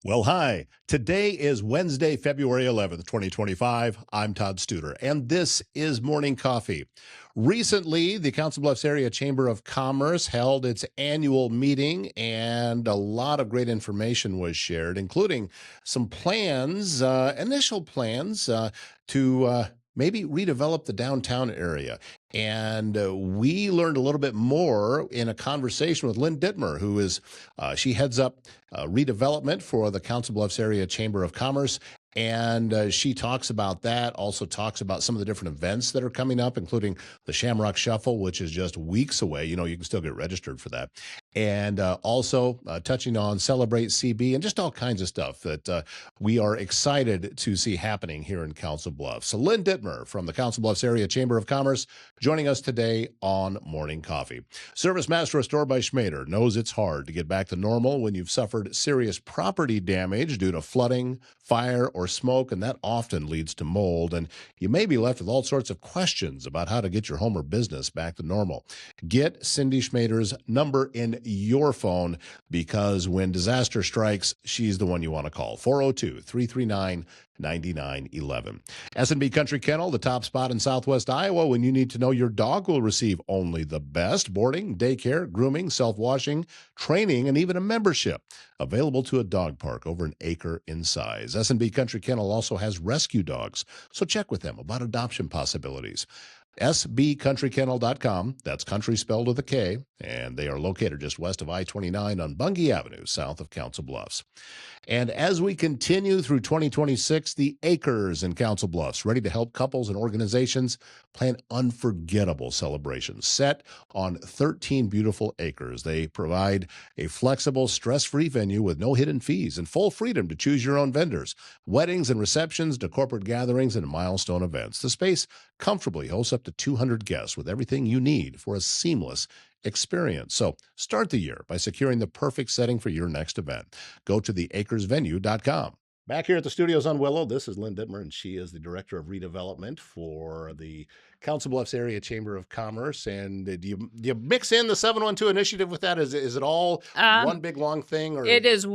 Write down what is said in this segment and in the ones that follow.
Well, hi. Today is Wednesday, February 11th, 2025. I'm Todd Studer, and this is Morning Coffee. Recently, the Council Bluffs Area Chamber of Commerce held its annual meeting, and a lot of great information was shared, including some plans, initial plans to maybe redevelop the downtown area. And we learned a little bit more in a conversation with Lynn Dittmer, she heads up redevelopment for the Council Bluffs Area Chamber of Commerce. And she talks about that, also talks about some of the different events that are coming up, including the Shamrock Shuffle, which is just weeks away. You know, you can still get registered for that. And also touching on Celebrate CB and just all kinds of stuff that we are excited to see happening here in Council Bluffs. So Lynn Dittmer from the Council Bluffs Area Chamber of Commerce joining us today on Morning Coffee. Service Master Restored by Schmader knows it's hard to get back to normal when you've suffered serious property damage due to flooding, fire, or smoke, and that often leads to mold. And you may be left with all sorts of questions about how to get your home or business back to normal. Get Cindy Schmader's number in your phone, because when disaster strikes, she's the one you want to call. 402-339-9911. S&B Country Kennel, the top spot in Southwest Iowa when you need to know your dog will receive only the best: boarding, daycare, grooming, self-washing, training, and even a membership. Available to a dog park over an acre in size. S&B Country Kennel also has rescue dogs, so check with them about adoption possibilities. sbcountrykennel.com. That's country spelled with a K, and they are located just west of I-29 on Bungie Avenue, south of Council Bluffs. And as we continue through 2026, the Acres in Council Bluffs, ready to help couples and organizations plan unforgettable celebrations set on 13 beautiful acres. They provide a flexible, stress-free venue with no hidden fees and full freedom to choose your own vendors. Weddings and receptions to corporate gatherings and milestone events. The space comfortably hosts up to 200 guests with everything you need for a seamless experience. So start the year by securing the perfect setting for your next event. Go to theacresvenue.com. Back here at the studios on Willow, this is Lynn Dittmer, and she is the Director of Redevelopment for the Council Bluffs Area Chamber of Commerce. And do you mix in the 712 initiative with that? Is it all one big long thing? Or It is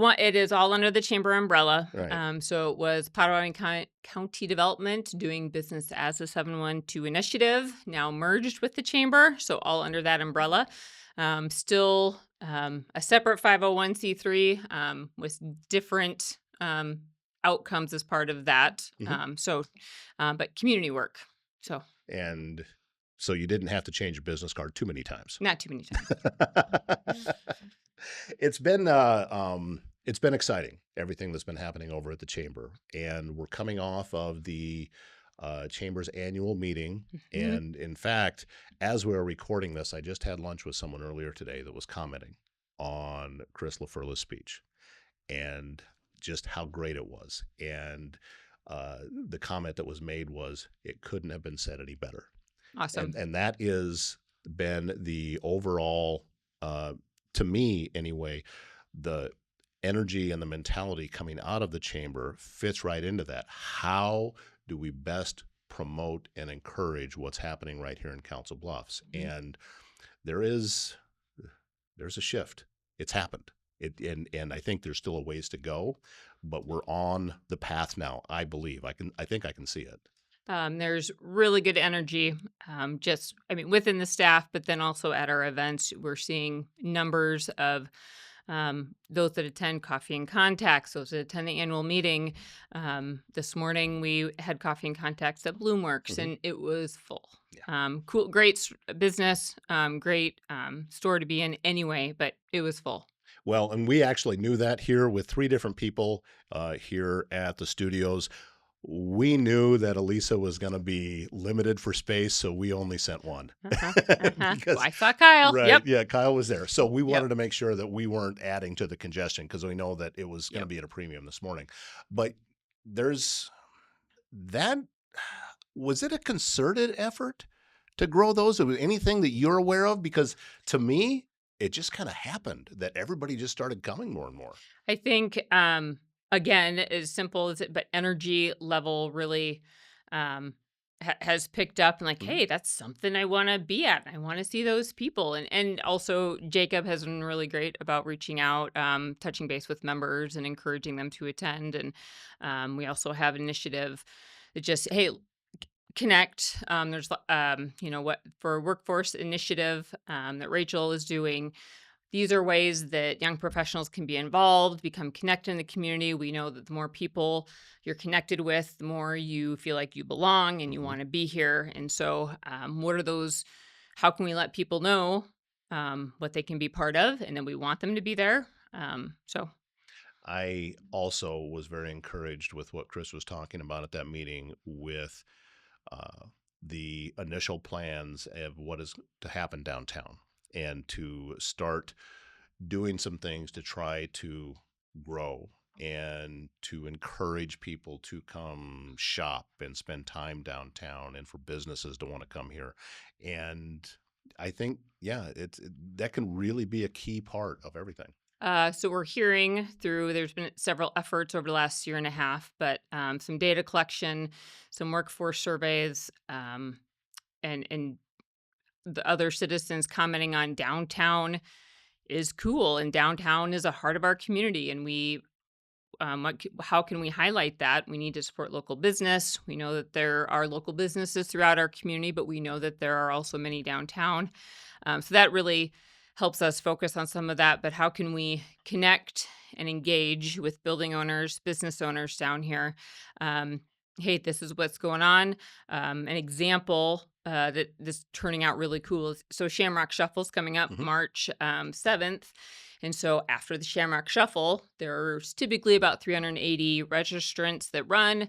all under the chamber umbrella. Right. So it was Potawatomi County Development doing business as a 712 initiative, now merged with the chamber, so all under that umbrella. Still a separate 501c3 with different outcomes as part of that. But community work. And so you didn't have to change your business card too many times. Not too many times. It's been exciting, everything that's been happening over at the chamber, and we're coming off of the chamber's annual meeting. Mhm. And in fact, as we were recording this, I just had lunch with someone earlier today that was commenting on Chris LaFurla's speech and just how great it was. And the comment that was made was, it couldn't have been said any better. Awesome. And that is been the overall, to me anyway, the energy and the mentality coming out of the chamber fits right into that. How do we best promote and encourage what's happening right here in Council Bluffs? Mhm. And there's a shift. It's happened. And I think there's still a ways to go, but we're on the path now. I believe I think I can see it. There's really good energy, within the staff, but then also at our events, we're seeing numbers of those that attend Coffee and Contacts, those that attend the annual meeting. This morning we had Coffee and Contacts at Bloomworks, and it was full. Yeah. Cool, great business, great store to be in anyway, but it was full. Well, and we actually knew that here with 3 different people here at the studios. We knew that Elisa was going to be limited for space, so we only sent one. Well, I saw Kyle. Right, Yep. yeah, Kyle was there. So we Yep. wanted to make sure that we weren't adding to the congestion, because we know that it was going to be at a premium this morning. But there's that. Was it a concerted effort to grow those? Was anything that you're aware of? Because to me, it just kind of happened that everybody just started coming more and more. I think, again, as simple as it, but energy level really has picked up and like, Mhm. hey, that's something I want to be at. I want to see those people. And also Jacob has been really great about reaching out, touching base with members and encouraging them to attend. And we also have an initiative that just, hey, connect. There's, what for workforce initiative that Rachel is doing. These are ways that young professionals can be involved, become connected in the community. We know that the more people you're connected with, the more you feel like you belong and you Mhm. want to be here. And so, what are those? How can we let people know what they can be part of, and then we want them to be there? So, I also was very encouraged with what Chris was talking about at that meeting with uh, the initial plans of what is to happen downtown and to start doing some things to try to grow and to encourage people to come shop and spend time downtown and for businesses to want to come here. And I think, yeah, that can really be a key part of everything. so we're hearing through. There's been several efforts over the last year and a half, but some data collection, some workforce surveys, and the other citizens commenting on downtown is cool, and downtown is a heart of our community, and we how can we highlight that? We need to support local business. We know that there are local businesses throughout our community, but we know that there are also many downtown. So that really helps us focus on some of that. But how can we connect and engage with building owners, business owners down here? Um, hey, this is what's going on. An example that this turning out really cool is so Shamrock Shuffle's coming up Hmm. March 7th. And so after the Shamrock Shuffle, there's typically about 380 registrants that run.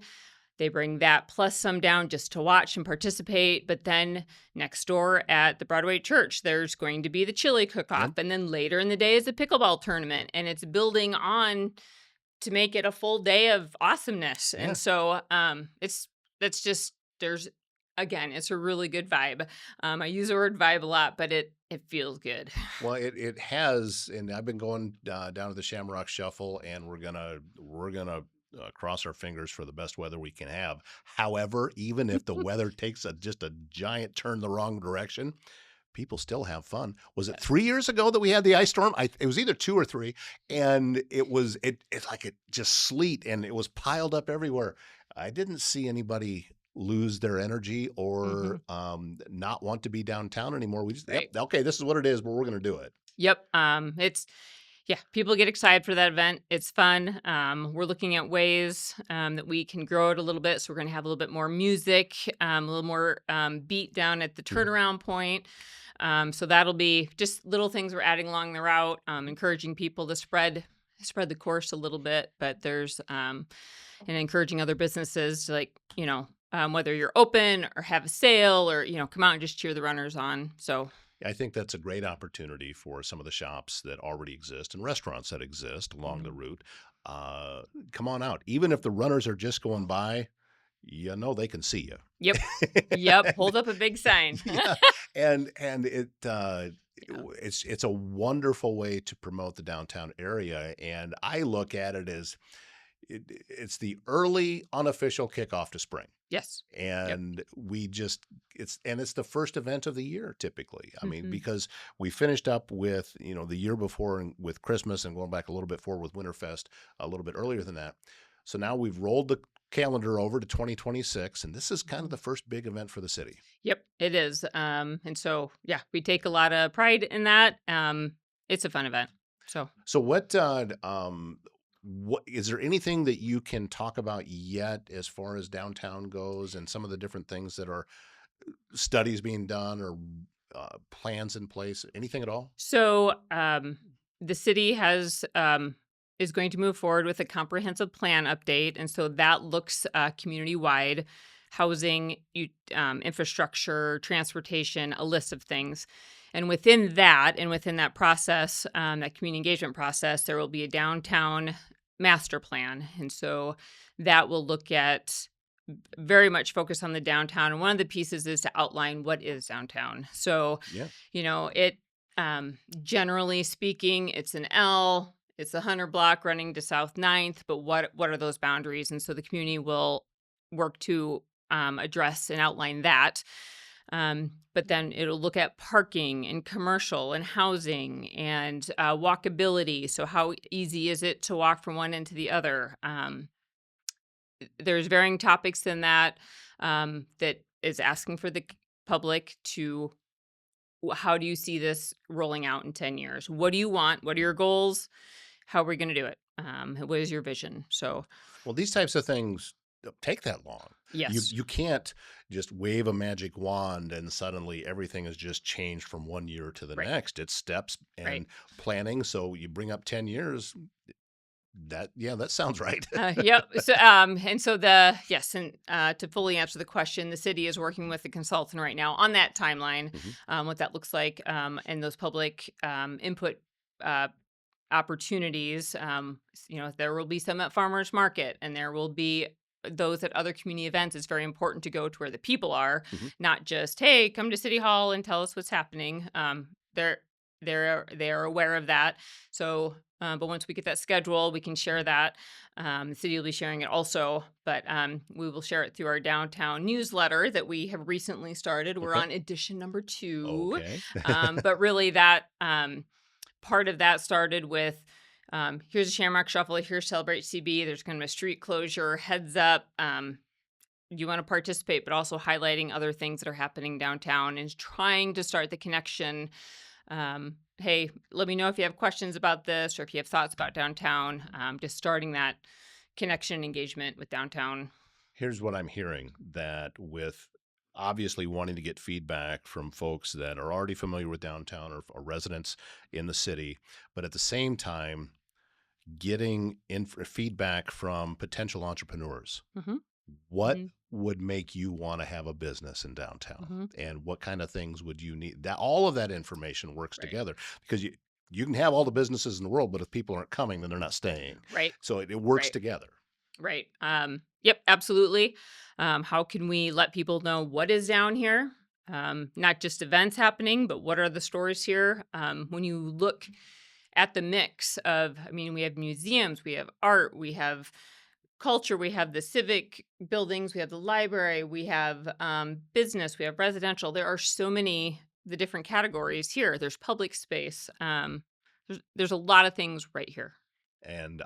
They bring that plus some down just to watch and participate. But then next door at the Broadway Church, there's going to be the chili cook-off. Yep. And then later in the day is a pickleball tournament. And it's building on to make it a full day of awesomeness. And Yeah. so that's just there's again, it's a really good vibe. I use the word vibe a lot, but it feels good. Well, it has, and I've been going down to the Shamrock Shuffle, and we're gonna cross our fingers for the best weather we can have. However, even if the weather takes just a giant turn the wrong direction, people still have fun. Was it 3 years ago that we had the ice storm? It was either 2 or 3, and it's like it just sleet and it was piled up everywhere. I didn't see anybody lose their energy or Hmm. not want to be downtown anymore. We just, yep, Right. okay, this is what it is, but we're going to do it. Yep. It's yeah, people get excited for that event. It's fun. We're looking at ways that we can grow it a little bit. So we're going to have a little bit more music, a little more beat down at the Mhm. turnaround point. So that'll be just little things we're adding along the route, encouraging people to spread the course a little bit. But there's and encouraging other businesses to whether you're open or have a sale or come out and just cheer the runners on. So I think that's a great opportunity for some of the shops that already exist and restaurants that exist along the mhm. route. Uh, Come on out. Even if the runners are just going by, they can see you. Yep. Yep, hold up a big sign. Yeah, and Yeah. it's a wonderful way to promote the downtown area, and I look at it as it's the early unofficial kickoff to spring. Yes. Yep. And it's the first event of the year typically. I mean, Mhm. because we finished up with, the year before with Christmas and going back a little bit forward with Winterfest a little bit earlier than that. So now we've rolled the calendar over to 2026, and this is kind of Mhm. the first big event for the city. Yep, it is. And so, yeah, we take a lot of pride in that. It's a fun event. So, So what is there anything that you can talk about yet as far as downtown goes and some of the different things that are studies being done or plans in place? Anything at all? so the city is going to move forward with a comprehensive plan update, and so that looks community wide, housing, infrastructure, transportation, a list of things. And within that process, that community engagement process, there will be a downtown master plan, and so that will look at very much focus on the downtown. And one of the pieces is to outline what is downtown. So, Yeah. it generally speaking, it's an L, it's a 100 block running to South Ninth, but what are those boundaries? And so the community will work to address and outline that. But then it'll look at parking and commercial and housing and walkability. So how easy is it to walk from one end to the other? There's varying topics in that that is asking for the public to how do you see this rolling out in 10 years? What do you want? What are your goals? How are we going to do it? What is your vision? So, Well, these types of things don't take that long. yes, You can't just wave a magic wand and suddenly everything has just changed from one year to the right, next. It's steps and right. planning. So you bring up 10 years. That sounds right. Yep. So, and so yes, and to fully answer the question, the city is working with the consultant right now on that timeline, Mhm. what that looks like, and those public input uh, opportunities. There will be some at farmers market, and there will be those at other community events. It's very important to go to where the people are, Mhm. not just hey, come to City Hall and tell us what's happening. They're they are aware of that. So, but once we get that schedule, we can share that. The city will be sharing it also, but we will share it through our downtown newsletter that we have recently started. We're Okay. on edition number 2. Okay. But really, that part of that started with here's a Shamrock Shuffle, here's Celebrate CB. There's kind of a street closure, heads up. You want to participate, but also highlighting other things that are happening downtown and trying to start the connection. Hey, let me know if you have questions about this or if you have thoughts about downtown. Just starting that connection engagement with downtown. Here's what I'm hearing, that with obviously wanting to get feedback from folks that are already familiar with downtown or residents in the city, but at the same time, getting feedback from potential entrepreneurs. Hmm. What Hmm. would make you want to have a business in downtown, Hmm. and what kind of things would you need? That all of that information works Right. together, because you can have all the businesses in the world, but if people aren't coming, then they're not staying. Right. So it works Right. together. Right. Yep, absolutely. How can we let people know what is down here? Not just events happening, but what are the stores here? When you look at the mix of, I mean, we have museums, we have art, we have culture, we have the civic buildings, we have the library, we have business, we have residential. There are so many the different categories here. There's public space. There's a lot of things right here. And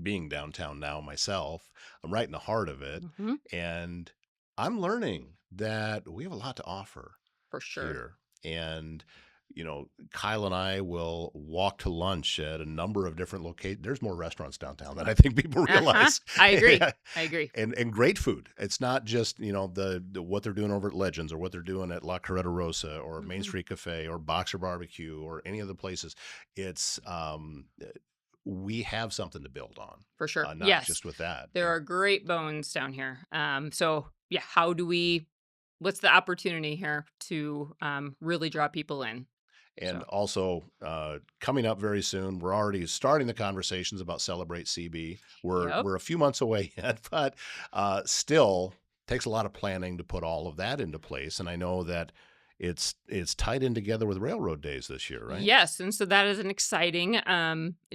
being downtown now myself, I'm right in the heart of it, Hmm. and I'm learning that we have a lot to offer For sure. here. And Kyle and I will walk to lunch at a number of different locations. There's more restaurants downtown than I think people Uh-huh. realize. I agree. I agree. And great food. It's not just the what they're doing over at Legends or what they're doing at La Carreta Rosa or Main Mhm. Street Cafe or Boxer Barbecue or any of the places. It's we have something to build on, For sure. not Yes. just with that. There are great bones down here. So yeah, what's the opportunity here to really draw people in? And So also, coming up very soon, we're already starting the conversations about Celebrate CB. yep. We're a few months away yet, but still takes a lot of planning to put all of that into place. And I know that it's tied in together with Railroad Days this year, right? Yes, and so that is an exciting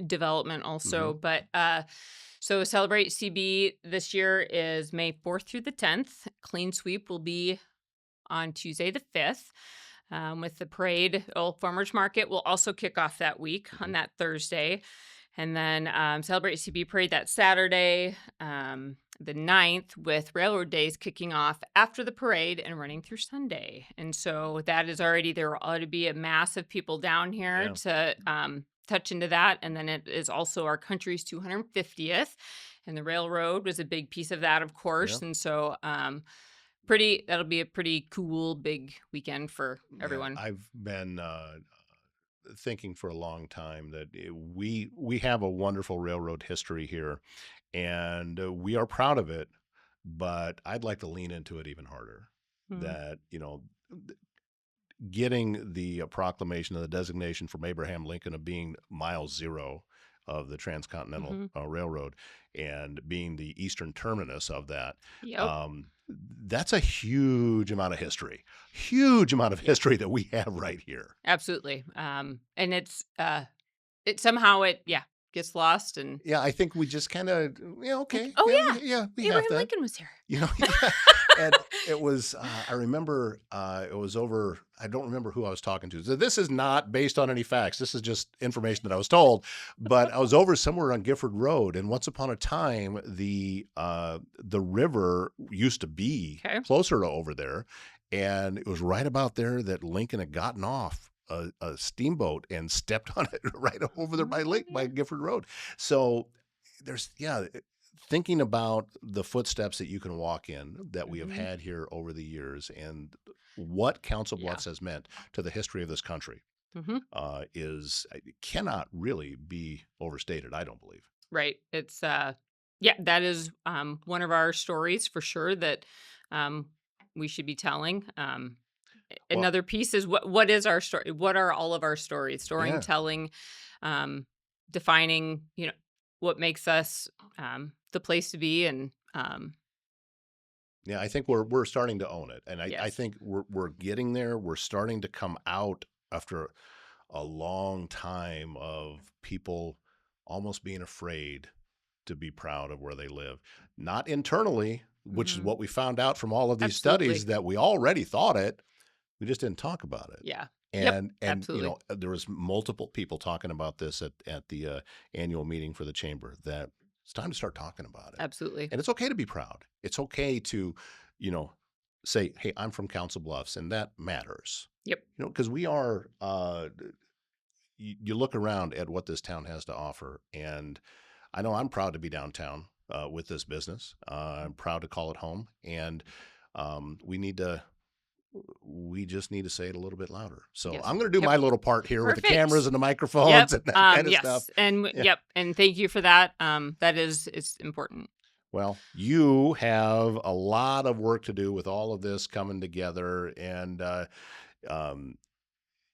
development also. Hmm. But so Celebrate CB this year is May 4th through the 10th. Clean Sweep will be on Tuesday the 5th. With the parade, Old Farmers Market will also kick off that week Hmm. on that Thursday. And then Celebrate CB Parade that Saturday, the 9th, with Railroad Days kicking off after the parade and running through Sunday. And so that is already, there ought to be a mass of people down here Yeah. to touch into that. And then it is also our country's 250th. And the railroad was a big piece of that, of Yeah. course. And so that'll be a pretty cool big weekend for Yeah. everyone. I've been thinking for a long time that we have a wonderful railroad history here, and we are proud of it. But I'd like to lean into it even harder. Mhm. That getting the proclamation of the designation from Abraham Lincoln of being mile zero of the Transcontinental Mhm. Railroad and being the eastern terminus of that. Yep. That's a huge amount of Yeah. history that we have right here. Absolutely. And it's it somehow it yeah. gets lost. And Yeah, I think we just kind of, like, okay. oh Yeah, yeah, we have Abraham that. Lincoln was here. Yeah. And it was, I remember it was over, I don't remember who I was talking to. So this is not based on any facts. This is just information that I was told. But I was over somewhere on Gifford Road, and once upon a time, the river used to be Okay. closer to over there. And it was right about there that Lincoln had gotten off a steamboat and stepped on it right over there by Gifford Road. So there's, thinking about the footsteps that you can walk in that we have had here over the years and what Council Bluffs has meant to the history of this country cannot really be overstated, I don't believe. Right. It's that is one of our stories for sure that we should be telling. Well, Another piece is what is our story? What are all of our stories? Storytelling, defining, what makes us the place to be, and I think we're starting to own it, and I yes. think we're getting there. We're starting to come out after a long time of people almost being afraid to be proud of where they live, not internally, which is what we found out from all of these studies, that we already thought it. We just didn't talk about it. Yeah. And absolutely. There was multiple people talking about this at the annual meeting for the chamber, that it's time to start talking about it. Absolutely. And it's okay to be proud. It's okay to, say, hey, I'm from Council Bluffs, and that matters. Yep. Because we are, you look around at what this town has to offer, and I know I'm proud to be downtown with this business. I'm proud to call it home, and we just need to say it a little bit louder. So Yes. I'm going to do my little part here with the Perfect. cameras and the microphones and that kind of yes. stuff. And and thank you for that. It's important. Well, you have a lot of work to do with all of this coming together, and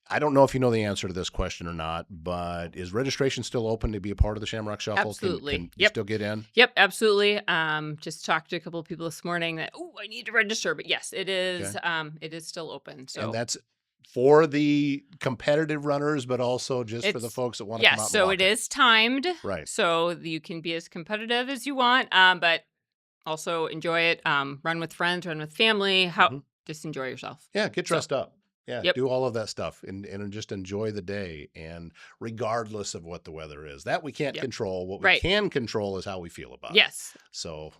I don't know if you know the answer to this question or not, but is registration still open to be a part of the Shamrock Shuffle? Absolutely. Can you still get in? Yep, absolutely. Just talked to a couple of people this morning that, I need to register. But yes, it is. Okay. It is still open. So And that's for the competitive runners, but also just for the folks that want to come out and yes, so walk it is timed. Right. So you can be as competitive as you want, but also enjoy it. Run with friends, run with family. Just enjoy yourself. Yeah, get dressed up. Yeah, Yep. do all of that stuff and just enjoy the day, and regardless of what the weather is. That we can't control. What we can control is how we feel about it. Yes. So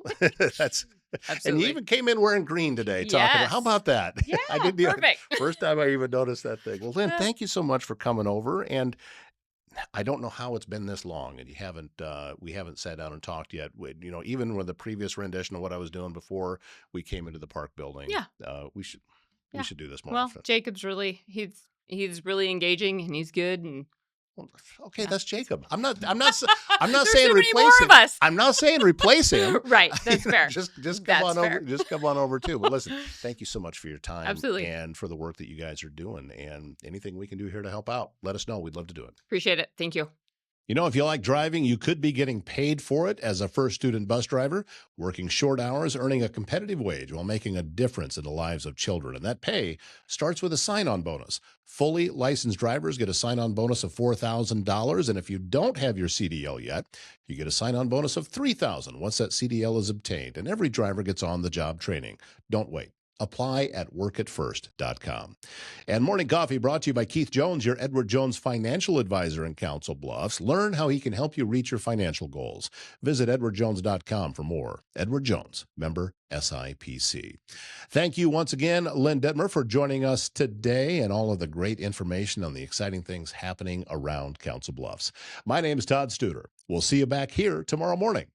that's Absolutely. And you even came in wearing green today. Talking about, how about that? Yeah, I didn't even, perfect. First time I even noticed that thing. Well, Lynn, thank you so much for coming over. And I don't know how it's been this long, and we haven't sat down and talked yet. Even with the previous rendition of what I was doing before we came into the park building. Yeah. We should do this more Well, often. Jacob's he's really engaging, and he's good. And okay, that's Jacob. I'm not There's saying so many replace more him. of us. I'm not saying replace him. Right, that's fair. Just come That's on fair. over. Just come on over too. But listen, thank you so much for your time. Absolutely. And for the work that you guys are doing. And anything we can do here to help out, let us know. We'd love to do it. Appreciate it. Thank you. If you like driving, you could be getting paid for it as a first student bus driver, working short hours, earning a competitive wage while making a difference in the lives of children. And that pay starts with a sign-on bonus. Fully licensed drivers get a sign-on bonus of $4,000. And if you don't have your CDL yet, you get a sign-on bonus of $3,000 once that CDL is obtained. And every driver gets on-the-job training. Don't wait. Apply at workatfirst.com. And Morning Coffee brought to you by Keith Jones, your Edward Jones financial advisor in Council Bluffs. Learn how he can help you reach your financial goals. Visit edwardjones.com for more. Edward Jones, member SIPC. Thank you once again, Lynn Dittmer, for joining us today and all of the great information on the exciting things happening around Council Bluffs. My name is Todd Studer. We'll see you back here tomorrow morning.